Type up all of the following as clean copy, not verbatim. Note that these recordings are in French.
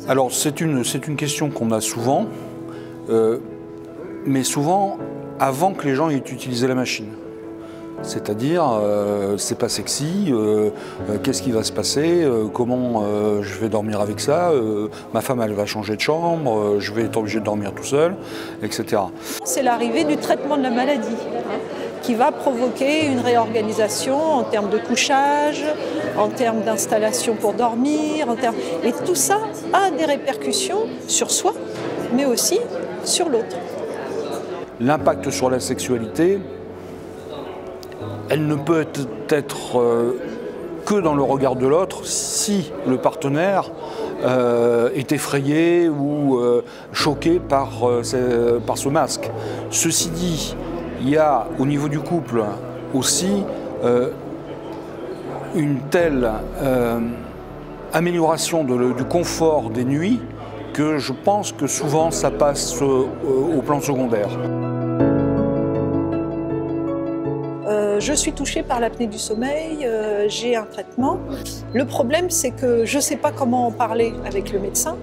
Alors c'est une question qu'on a souvent, mais souvent avant que les gens aient utilisé la machine. C'est-à-dire, c'est pas sexy, qu'est-ce qui va se passer, comment je vais dormir avec ça, ma femme elle va changer de chambre, je vais être obligé de dormir tout seul, etc. C'est l'arrivée du traitement de la maladie qui va provoquer une réorganisation en termes de couchage, en termes d'installation pour dormir, et tout ça a des répercussions sur soi, mais aussi sur l'autre. L'impact sur la sexualité, elle ne peut être que dans le regard de l'autre si le partenaire est effrayé ou choqué par ce masque. Ceci dit, il y a au niveau du couple aussi une telle amélioration du confort des nuits que je pense que souvent ça passe au plan secondaire. Je suis touchée par l'apnée du sommeil, j'ai un traitement. Le problème, c'est que je ne sais pas comment en parler avec le médecin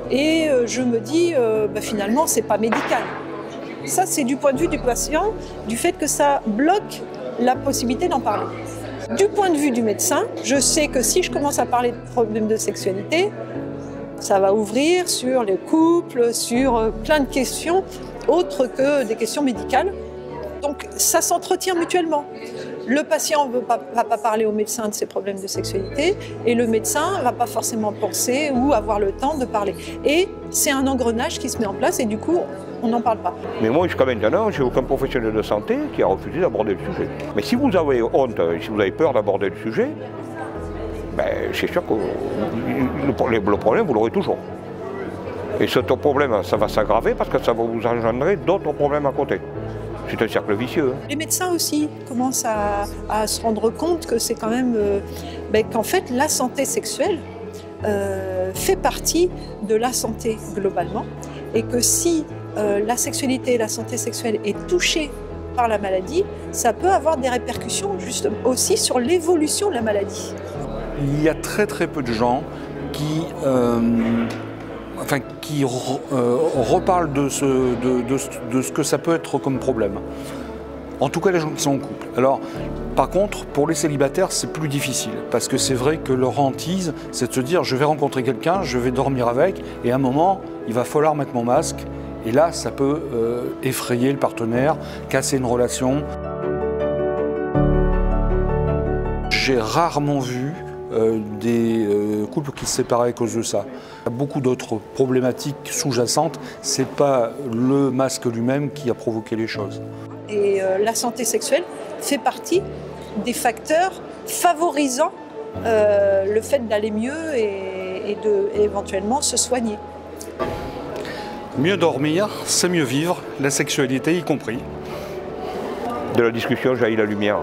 et je me dis, finalement, ce n'est pas médical. Ça, c'est du point de vue du patient, du fait que ça bloque la possibilité d'en parler. Du point de vue du médecin, je sais que si je commence à parler de problèmes de sexualité, ça va ouvrir sur les couples, sur plein de questions autres que des questions médicales. Donc ça s'entretient mutuellement. Le patient ne va pas parler au médecin de ses problèmes de sexualité et le médecin ne va pas forcément penser ou avoir le temps de parler. Et c'est un engrenage qui se met en place et du coup, on n'en parle pas. Mais moi, jusqu'à maintenant, je n'ai aucun professionnel de santé qui a refusé d'aborder le sujet. Mais si vous avez honte, si vous avez peur d'aborder le sujet, c'est sûr que le problème, vous l'aurez toujours. Et ce problème, ça va s'aggraver parce que ça va vous engendrer d'autres problèmes à côté. C'est un cercle vicieux. Les médecins aussi commencent à se rendre compte que c'est quand même qu'en fait la santé sexuelle fait partie de la santé globalement et que si la sexualité et la santé sexuelle est touchée par la maladie, ça peut avoir des répercussions justement aussi sur l'évolution de la maladie. Il y a très peu de gens qui reparlent de ce que ça peut être comme problème. En tout cas, les gens qui sont en couple. Alors, par contre, pour les célibataires, c'est plus difficile. Parce que c'est vrai que leur hantise, c'est de se dire, je vais rencontrer quelqu'un, je vais dormir avec, et à un moment, il va falloir mettre mon masque. Et là, ça peut effrayer le partenaire, casser une relation. J'ai rarement vu des couples qui se séparaient à cause de ça. Il y a beaucoup d'autres problématiques sous-jacentes, c'est pas le masque lui-même qui a provoqué les choses. Et la santé sexuelle fait partie des facteurs favorisant le fait d'aller mieux et éventuellement se soigner. Mieux dormir, c'est mieux vivre, la sexualité y compris. De la discussion jaillit la lumière.